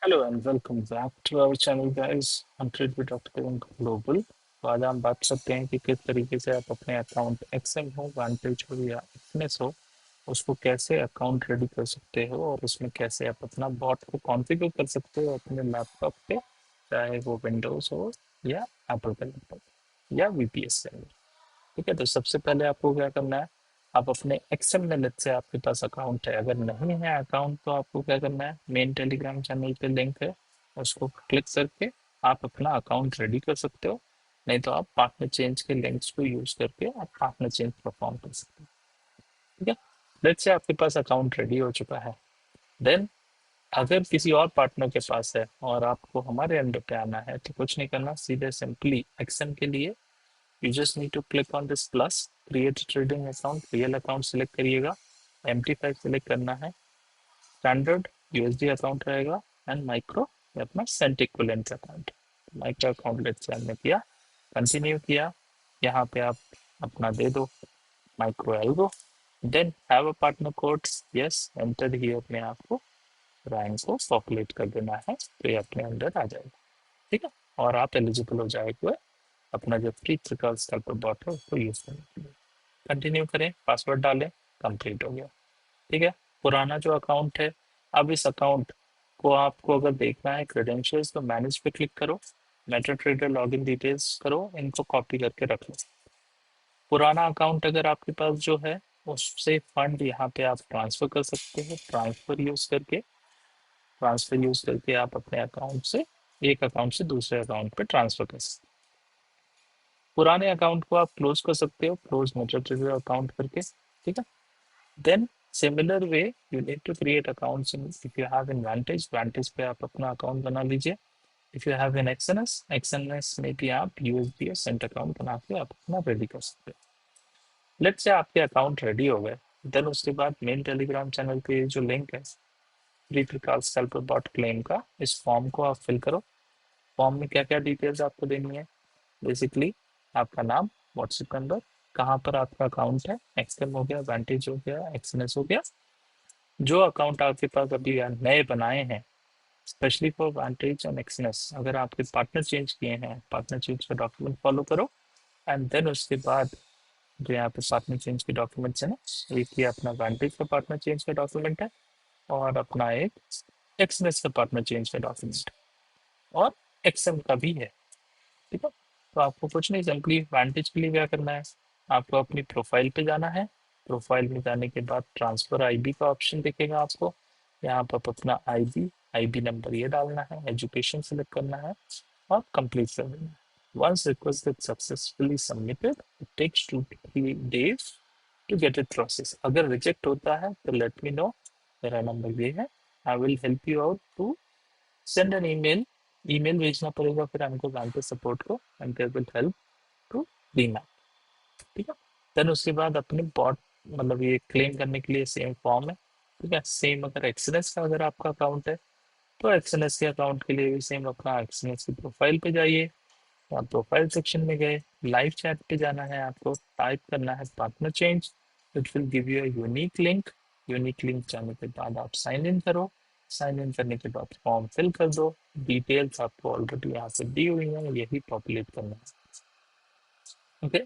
Hello and welcome back to our channel guys hundred with doctor global. तो आज हम बात करते हैं कि किस तरीके से आप अपने अकाउंट एक्सएम हो, वांटेज हो या फिटनेस हो, उसको कैसे अकाउंट रेडी कर सकते हो और उसमें कैसे आप अपना बॉट को कॉन्फ़िगर कर सकते हो अपने लैपटॉप पे, चाहे वो विंडोज़ हो या एप्पल का लैपटॉप या वीपीएस से। ठीक है, तो सबसे पहले आपको क्या करना है, आप अपने एक्सेल में लेट से आपके पास अकाउंट है, अगर नहीं है अकाउंट तो आपको क्या करना है, मेन टेलीग्राम चैनल पे लिंक है, उसको क्लिक करके आप अपना अकाउंट रेडी कर सकते हो। नहीं तो आप पार्टनर चेंज के लिंक्स को यूज करके आप पार्टनर चेंज परफॉर्म कर सकते हो। ठीक है, लेट से आपके पास अकाउंट रेडी हो चुका है। देन अगर किसी और पार्टनर के पास है और आपको हमारे अंडर पे आना है तो कुछ नहीं करना, सीधे सिंपली एक्शन के लिए you just need to click on this plus, create a trading account, real account select करिएगा, MT5 select करना है, स्टैंडर्ड USD अकाउंट रहेगा एंड माइक्रो अपना cent equivalent account. Micro account late से हमने किया, कंटिन्यू किया, यहाँ पे आप अपना दे दो micro algo, then have a partner code, yes enter here में आपको रैंक को पॉपुलेट कर देना है तो ये अपने अंदर आ जाएगा। ठीक है, और आप एलिजिबल हो जाएगा अपना जो फ्री ट्रिकल स्कैल्पर बॉट है उसको यूज करने के लिए। कंटिन्यू करें, पासवर्ड डालें, कंप्लीट हो गया। ठीक है, पुराना जो अकाउंट है, अब इस अकाउंट को आपको अगर देखना है क्रेडेंशियल्स तो मैनेज पे क्लिक करो, मेटा ट्रेडर लॉगिन डिटेल्स करो, इनको कॉपी करके रख लो। पुराना अकाउंट अगर आपके पास जो है उससे फंड यहाँ पे आप ट्रांसफर कर सकते हो, ट्रांसफर यूज करके आप अपने अकाउंट से एक अकाउंट से दूसरे अकाउंट पे ट्रांसफर कर सकते हो। पुराने अकाउंट को आप क्लोज कर सकते हो, क्लोज मेटा ट्रेडर अकाउंट करके। ठीक है, then similar way you need to create accounts in, if you have in Vantage पे आप अपना अकाउंट बना लीजिए। If you have in Exness में भी आप यूएसडी सेंट अकाउंट बना के आप अपना रेडी कर सकते हो। लेट से आपके अकाउंट रेडी हो गए, देन उसके बाद मेन टेलीग्राम चैनल पे जो लिंक है फ्री प्रकाश सेल्फ बॉट क्लेम का, इस फॉर्म को आप फिल करो। फॉर्म में क्या क्या डिटेल्स आपको देनी है, बेसिकली आपका नाम, व्हाट्सएप नंबर, कहाँ पर आपका अकाउंट है, एक्सएम हो गया, वांटेज हो गया, एक्सएनएस हो गया, जो अकाउंट आपके पास अभी नए बनाए हैं, स्पेशली फॉर वांटेज एंड एक्सएनएस। अगर आपके पार्टनर चेंज किए हैं, पार्टनर चेंज का डॉक्यूमेंट फॉलो करो। एंड देन उसके बाद जो यहाँ पे पार्टनर चेंज के डॉक्यूमेंट्स है ना, एक ये अपना वांटेज का पार्टनर चेंज का डॉक्यूमेंट है और अपना एक एक्सएनएस का पार्टनर चेंज का डॉक्यूमेंट और एक्सएम का भी है। ठीक है, तो आपको कुछ नहीं, सिंपली वांटेज के लिए क्या करना है, आपको अपनी प्रोफाइल पे जाना है। प्रोफाइल में जाने के बाद ट्रांसफर आईबी का ऑप्शन दिखेगा आपको, यहाँ पर आप अपना आईबी नंबर ये डालना है, एजुकेशन सेलेक्ट करना है और कंप्लीट कर देना है। Once request is successfully submitted, it takes 2 to 3 days to get it process. अगर रिजेक्ट होता है तो लेट मी नो, मेरा नंबर ये है, I will help you out to send an email. Email भेजना पड़ेगा फिर हमको जानते सपोर्ट को, and they will help to remap. ठीक है, देन उसके बाद अपने बॉट मतलब ये क्लेम करने के लिए सेम फॉर्म है। ठीक है, सेम अगर एक्सएनएस का अगर आपका अकाउंट है तो एक्सएनएस के अकाउंट के लिए भी सेम अपना एक्सएनएस की प्रोफाइल पे जाइए, आप प्रोफाइल सेक्शन में गए, लाइव चैट पे जाना है, आपको टाइप करना है partner change, it will give you a unique link जाने के बाद आप साइन इन करो, साइन इन करने के बाद फॉर्म फिल कर दो, डिटेल्स आपको ऑलरेडी यहाँ से दी हुई है, यही पॉपुलेट करना है। ओके,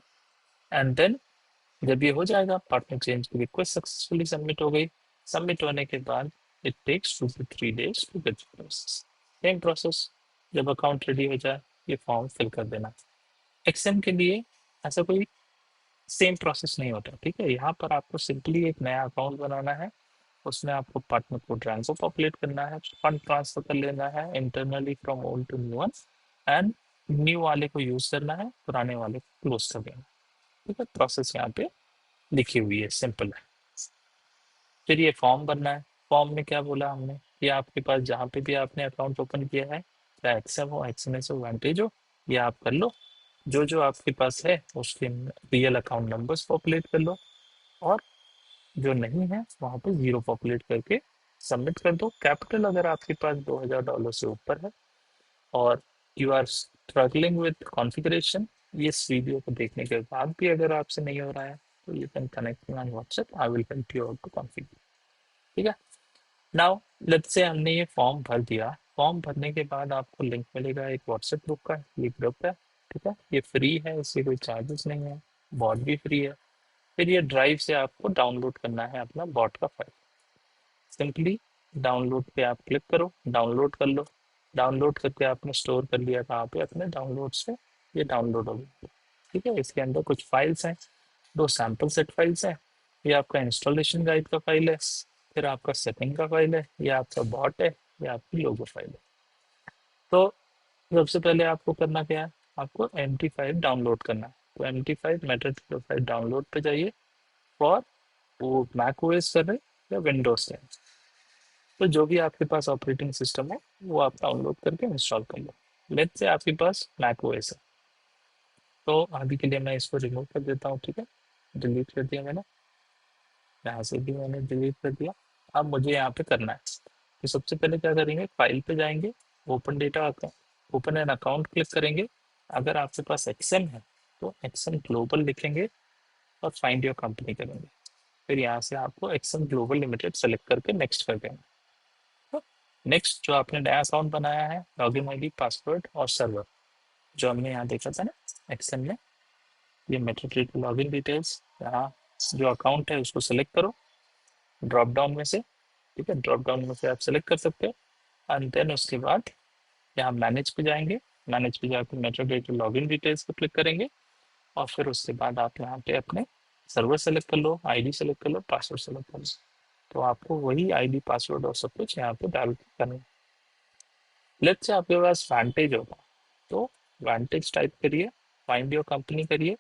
एंड देन जब ये हो जाएगा, पार्टनर चेंज की रिक्वेस्ट सक्सेसफुली सबमिट हो गई। सबमिट होने के बाद it takes 2 to 3 days to get process. Same process, जब अकाउंट रेडी हो जाए ये फॉर्म फिल कर देना। एक्सएम के लिए ऐसा कोई सेम प्रोसेस नहीं होता। ठीक है, यहाँ पर आपको सिंपली एक नया अकाउंट बनाना है, उसमें आपको पार्टनर कोड रैंक को पॉपुलेट करना है, फंड ट्रांसफर कर लेना है internally from old to new one, and new वाले को यूज करना है, पुराने वाले को क्लोज कर देना। ठीक है, प्रोसेस यहाँ पे लिखी हुई है, सिंपल है। फिर ये फॉर्म भरना है। फॉर्म में क्या बोला हमने कि आपके पास जहाँ पे भी आपने अकाउंट ओपन किया है, चाहे एक्सएम हो, एक्सएनएस हो, वांटेज हो, ये आप कर लो। जो जो आपके पास है उसके रियल अकाउंट नंबर्स पॉपुलेट कर लो, और जो नहीं है वहाँ पे जीरो पॉपुलेट करके सबमिट कर दो। कैपिटल अगर आपके पास $2000 से ऊपर है और you are struggling with configuration, इस वीडियो को देखने के बाद भी अगर आपसे नहीं हो रहा है तो you can connect me on WhatsApp, I will help you out to configure. ठीक है, नाउ लेट्स से हमने ये फॉर्म भर दिया, फॉर्म भरने के बाद आपको लिंक मिलेगा एक व्हाट्सएप ग्रुप का, ये ग्रुप है, ठीक है, ये फ्री है, इससे कोई चार्जेस नहीं है, बॉट भी फ्री है। फिर ये ड्राइव से आपको डाउनलोड करना है अपना बॉट का फाइल। सिंपली डाउनलोड पे आप क्लिक करो, डाउनलोड कर लो। डाउनलोड करके आपने स्टोर कर लिया कहाँ पे, अपने डाउनलोड से ये डाउनलोड हो गया, ठीक है। इसके अंदर कुछ फाइल्स हैं, दो सैम्पल सेट फाइल्स हैं। ये आपका इंस्टॉलेशन गाइड का फाइल है, फिर आपका सेटिंग का फाइल है, ये आपका बॉट है, ये आपकी लोगो फाइल है। तो सबसे पहले आपको करना क्या है, आपको MT5 डाउनलोड करना है। तो MT5 मेटा डाउनलोड पे जाइए फॉर, वो मैक ओएस कर रहे हैं या विंडोज से, तो जो भी आपके पास ऑपरेटिंग सिस्टम है वो आप डाउनलोड करके इंस्टॉल कर लो। लेट्स से आपके पास मैक ओएस है, तो अभी के लिए मैं इसको रिमूव कर देता हूँ, ठीक है, डिलीट कर दिया मैंने, यहाँ से भी मैंने डिलीट कर दिया। अब मुझे यहाँ पे करना है, तो सबसे पहले क्या करेंगे, फाइल पे जाएंगे, open data account, open an account click करेंगे। अगर आपके पास एक्सएम है तो एक्सएम ग्लोबल लिखेंगे और फाइंड योर कंपनी करेंगे। फिर यहाँ से आपको एक्सएम ग्लोबल लिमिटेड सेलेक्ट करके नेक्स्ट कर देंगे। तो नेक्स्ट जो आपने नया अकाउंट बनाया है, लॉगिन आईडी, पासवर्ड और सर्वर, जो हमने यहाँ देखा था ना एक्सएम में, ये मेटाट्रिक लॉगिन डिटेल्स, यहाँ जो अकाउंट है उसको सेलेक्ट करो ड्रॉप डाउन में से, ठीक है, ड्रॉप डाउन में से आप सेलेक्ट कर सकते हो। एंड देन उसके बाद यहाँ मैनेज पे जाएंगे, मैनेज पे जाकर मेटाडेटा लॉगिन डिटेल्स पे क्लिक करेंगे, और फिर उसके बाद आप यहाँ पे अपने सर्वर सेलेक्ट कर लो, आईडी सेलेक्ट कर लो, पासवर्ड सेलेक्ट कर लो। तो आपको वही आईडी पासवर्ड और सब कुछ यहाँ पे डाल के करना है। लेट्स से आपके पास वांटेज होगा, तो वांटेज टाइप करिए, फाइंड योर कंपनी करिए,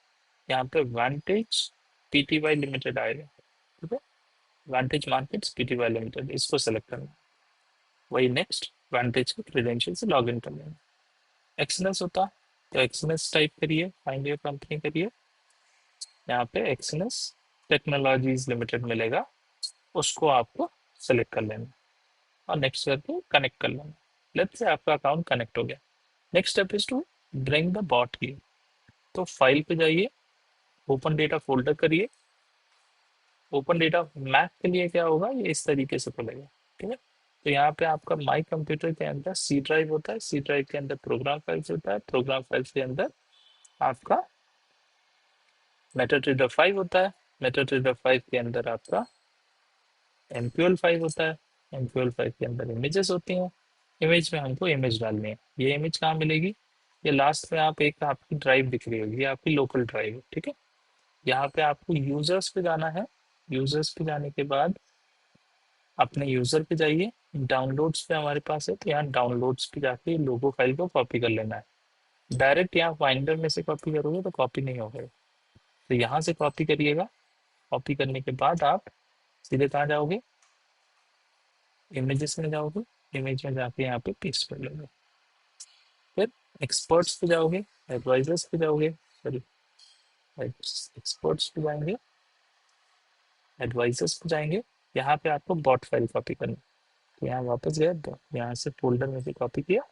यहाँ पे वांटेज पीटीवाई लिमिटेड आएगा, ठीक है, वांटेज मार्केट्स पीटीवाई लिमिटेड, इसको सेलेक्ट करना। वही नेक्स्ट वांटेज के क्रेडेंशियल से लॉग इन कर लेना। एक्सनेस होता तो एक्सनेस टाइप करिए, फाइंड योर कंपनी करिए, यहाँ पे एक्सनेस टेक्नोलॉजीज लिमिटेड मिलेगा, उसको आपको सेलेक्ट कर लेना और नेक्स्ट करके कनेक्ट कर लेना। लेट्स से आपका अकाउंट कनेक्ट हो गया। Next step is to bring the bot की। तो फाइल पे जाइए, ओपन डेटा फोल्डर करिए, ओपन डेटा मैक के लिए क्या होगा, ये इस तरीके से खुलेगा, ठीक है। तो यहाँ पे आपका माई कंप्यूटर के अंदर सी ड्राइव होता है, सी ड्राइव के अंदर प्रोग्राम फाइल्स होता है, प्रोग्राम फाइल्स के अंदर आपका मेटाट्रेडर 5 होता है, मेटाट्रेडर 5 के अंदर आपका MQL 5 होता है, MQL 5 के अंदर इमेजेस होती हैं, इमेज में हमको इमेज डालनी है। ये इमेज कहाँ मिलेगी, ये लास्ट में आप एक आपकी ड्राइव दिख रही होगी, ये आपकी लोकल ड्राइव है, ठीक है। यहाँ पे आपको यूजर्स पे जाना है, यूजर्स पे जाने के बाद अपने यूजर पे जाइए, डाउनलोड्स पे हमारे पास है, तो यहाँ डाउनलोड्स पे जाके लोगो फाइल को कॉपी कर लेना है। डायरेक्ट यहाँ फाइंडर में से कॉपी करोगे तो कॉपी नहीं होगा, तो यहाँ से कॉपी करिएगा। कॉपी करने के बाद आप सीधे कहाँ जाओगे, इमेजेस में जाओगे, इमेज में जाके यहाँ पे पेस्ट कर लोगे। फिर एक्सपर्ट्स पे जाओगे, एडवाइजर्स पे जाओगे, सॉरी एक्सपर्ट्स पे जाएंगे, एडवाइजर्स पे जाएंगे, यहाँ पे आपको बॉट फाइल कॉपी करनी। तो यहाँ वापस गए, तो यहाँ से फोल्डर में से कॉपी किया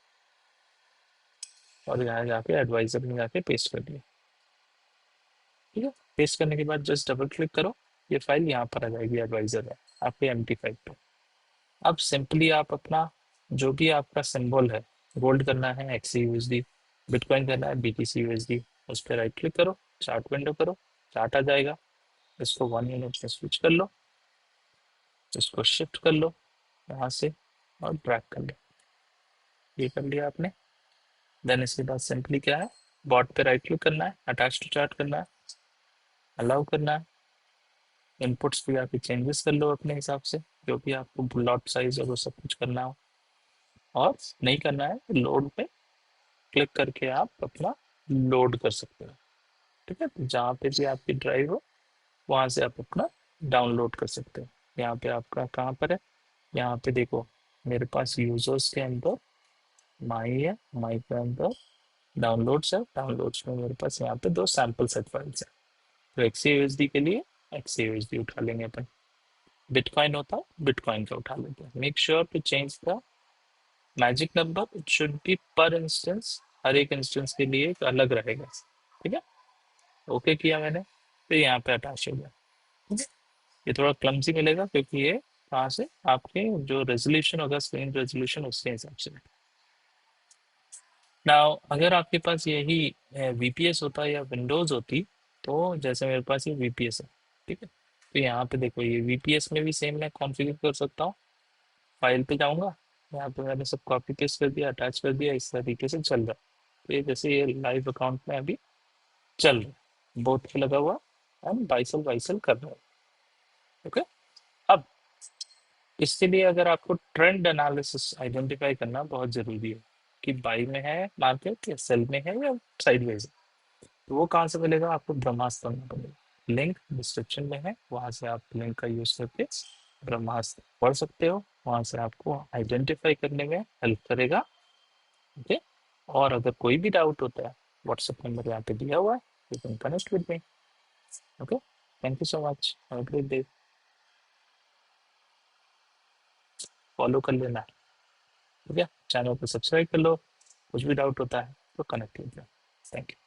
और यहाँ जाके एडवाइजर में जाके पेस्ट कर दिया, ठीक है। पेस्ट करने के बाद जस्ट डबल क्लिक करो, ये फाइल यहाँ पर आ जाएगी, एडवाइजर है आपके MT5 पे। अब सिंपली आप अपना जो भी आपका सिंबल है, गोल्ड करना है XUSD, बिटकॉइन करना है BTC USD, उस पर राइट क्लिक करो, चार्ट विंडो करो, चार्ट आ जाएगा, इसको 1 मिनट में स्विच कर लो, इसको शिफ्ट कर लो यहाँ से और ड्रैग कर लो, ये कर लिया आपने। देन इसके बाद सिंपली क्या है, बॉट पे राइट क्लिक करना है, अटैच टू चार्ट करना है, अलाउ करना है, इनपुट्स पे जाके चेंजेस कर लो अपने हिसाब से, जो भी आपको लॉट साइज और वो सब कुछ करना हो, और नहीं करना है तो लोड पे क्लिक करके आप अपना लोड कर सकते हो, ठीक है। तो जहाँ पे भी आपकी ड्राइव हो वहाँ से आप अपना डाउनलोड कर सकते हो। यहाँ पे आपका कहाँ पर है, यहाँ पे देखो मेरे पास यूजर्स के अंदर माई है, माई के अंदर डाउनलोड्स है, डाउनलोड्स में मेरे पास यहाँ पे दो सैम्पल सेट फाइल्स है। तो XUSD के लिए XUSD उठा लेंगे अपन, बिटकॉइन होता है बिटकॉइन का उठा लेते हैं। Make sure to change the magic number, it should be per instance, हर एक इंस्टेंस के लिए एक अलग रहेगा, ठीक है। ओके किया मैंने, फिर यहाँ पे अटैच हो गया, ठीक है। ये थोड़ा क्लमसी मिलेगा क्योंकि ये कहाँ से आपके जो रेजोल्यूशन होगा, स्क्रीन रेजोल्यूशन उसके हिसाब से, नाउ अगर आपके पास यही वीपीएस होता या विंडोज होती, तो जैसे मेरे पास ये वीपीएस है, ठीक है, तो यहाँ पे देखो ये वीपीएस में भी सेम मैं कॉन्फ़िगर कर सकता हूँ। फाइल पे जाऊंगा, यहाँ पे मैंने सब कॉपी पेस्ट कर दिया, अटैच कर दिया, इस तरीके से चल रहा है। तो ये जैसे ये लाइव अकाउंट में अभी चल रहा है, बोथ पे लगा हुआ, एंड बाइसल बाइसल कर रहा है। ओके। अब इसके लिए अगर आपको ट्रेंड एनालिसिस आइडेंटिफाई करना बहुत जरूरी है कि बाई में है मार्केट या सेल में है या साइडवेज है, तो वो कहाँ से मिलेगा? आपको ब्रह्मास्त्र पढ़ना पड़ेगा। लिंक डिस्क्रिप्शन में है, वहां से आप लिंक का यूज करके ब्रह्मास्त्र पढ़ सकते हो, वहां से आपको आइडेंटिफाई करने में हेल्प करेगा। ओके। और अगर कोई भी डाउट होता है, व्हाट्सएप नंबर यहाँ पे दिया हुआ है, you can connect with me. Okay, thank you so much, have a great day. Follow कर लेना, ठीक है, चैनल को सब्सक्राइब कर लो, कुछ भी डाउट होता है तो कनेक्ट कीजिए। Thank you.